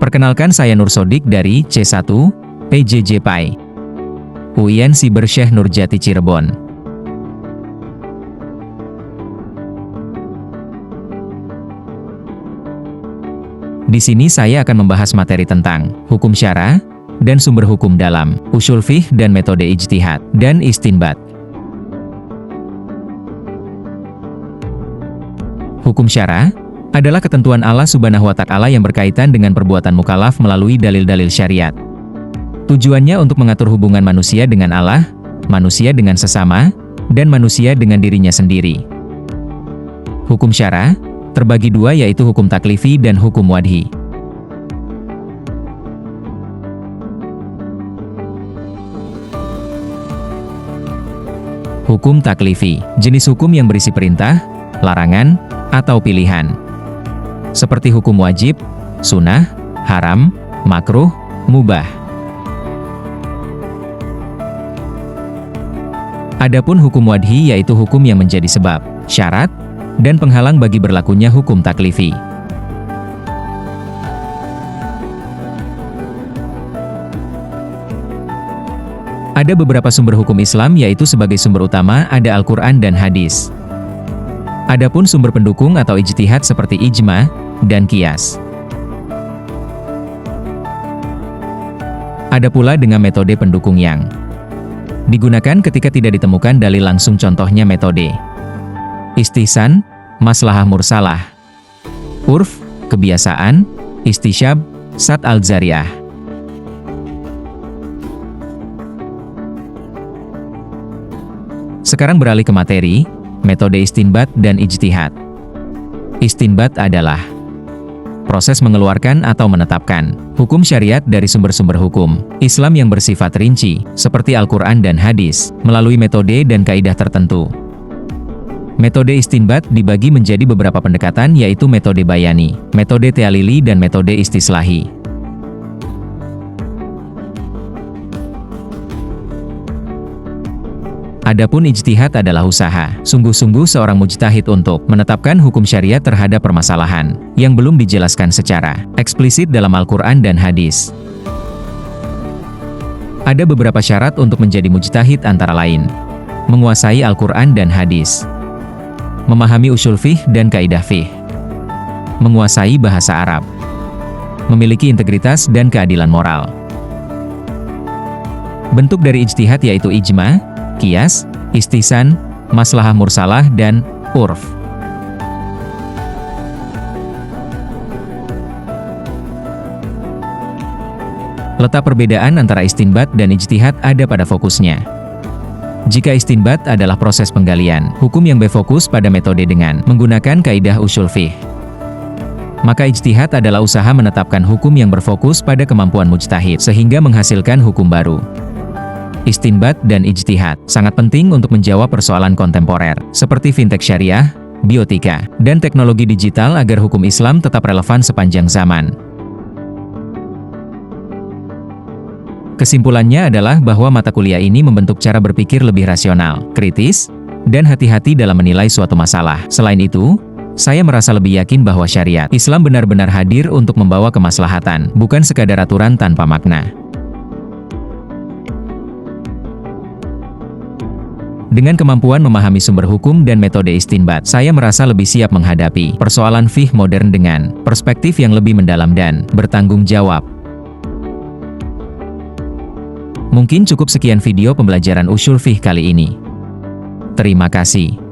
Perkenalkan, saya Nur Sodik dari C1 PJJ PAI UIN Siber Syekh Nurjati Cirebon. Di sini saya akan membahas materi tentang hukum syara dan sumber hukum dalam ushul fiqh dan metode ijtihad dan istinbat. Hukum syara adalah ketentuan Allah Subhanahu wa Ta'ala yang berkaitan dengan perbuatan mukallaf melalui dalil-dalil syariat. Tujuannya untuk mengatur hubungan manusia dengan Allah, manusia dengan sesama, dan manusia dengan dirinya sendiri. Hukum syara terbagi dua, yaitu hukum taklifi dan hukum wadhi. Hukum taklifi, jenis hukum yang berisi perintah, larangan, atau pilihan. Seperti hukum wajib, sunnah, haram, makruh, mubah. Adapun hukum wadhi yaitu hukum yang menjadi sebab, syarat, dan penghalang bagi berlakunya hukum taklifi. Ada beberapa sumber hukum Islam, yaitu sebagai sumber utama ada Al-Quran dan hadis. Adapun sumber pendukung atau ijtihad seperti ijma dan qiyas. Ada pula dengan metode pendukung yang digunakan ketika tidak ditemukan dalil langsung, contohnya metode istihsan, maslahah mursalah, urf, kebiasaan, istisyab, sat al-zariyah. Sekarang beralih ke materi, metode istinbat dan ijtihad. Istinbat adalah proses mengeluarkan atau menetapkan hukum syariat dari sumber-sumber hukum Islam yang bersifat rinci, seperti Al-Quran dan hadis, melalui metode dan kaidah tertentu. Metode istinbat dibagi menjadi beberapa pendekatan, yaitu metode bayani, metode ta'lili, dan metode istislahi. Adapun ijtihad adalah usaha sungguh-sungguh seorang mujtahid untuk menetapkan hukum syariat terhadap permasalahan yang belum dijelaskan secara eksplisit dalam Al-Quran dan hadis. Ada beberapa syarat untuk menjadi mujtahid, antara lain menguasai Al-Quran dan hadis, memahami ushul fiqh dan kaidah fiqh, menguasai bahasa Arab, memiliki integritas dan keadilan moral. Bentuk dari ijtihad yaitu ijma, qiyas, istihsan, maslahah mursalah, dan urf. Letak perbedaan antara istinbat dan ijtihad ada pada fokusnya. Jika istinbat adalah proses penggalian hukum yang berfokus pada metode dengan menggunakan kaidah ushul fiqh, maka ijtihad adalah usaha menetapkan hukum yang berfokus pada kemampuan mujtahid sehingga menghasilkan hukum baru. Istinbat dan ijtihad sangat penting untuk menjawab persoalan kontemporer, seperti fintech syariah, biotika, dan teknologi digital agar hukum Islam tetap relevan sepanjang zaman. Kesimpulannya adalah bahwa mata kuliah ini membentuk cara berpikir lebih rasional, kritis, dan hati-hati dalam menilai suatu masalah. Selain itu, saya merasa lebih yakin bahwa syariat Islam benar-benar hadir untuk membawa kemaslahatan, bukan sekadar aturan tanpa makna. Dengan kemampuan memahami sumber hukum dan metode istinbat, saya merasa lebih siap menghadapi persoalan fiqh modern dengan perspektif yang lebih mendalam dan bertanggung jawab. Mungkin cukup sekian video pembelajaran ushul fiqh kali ini. Terima kasih.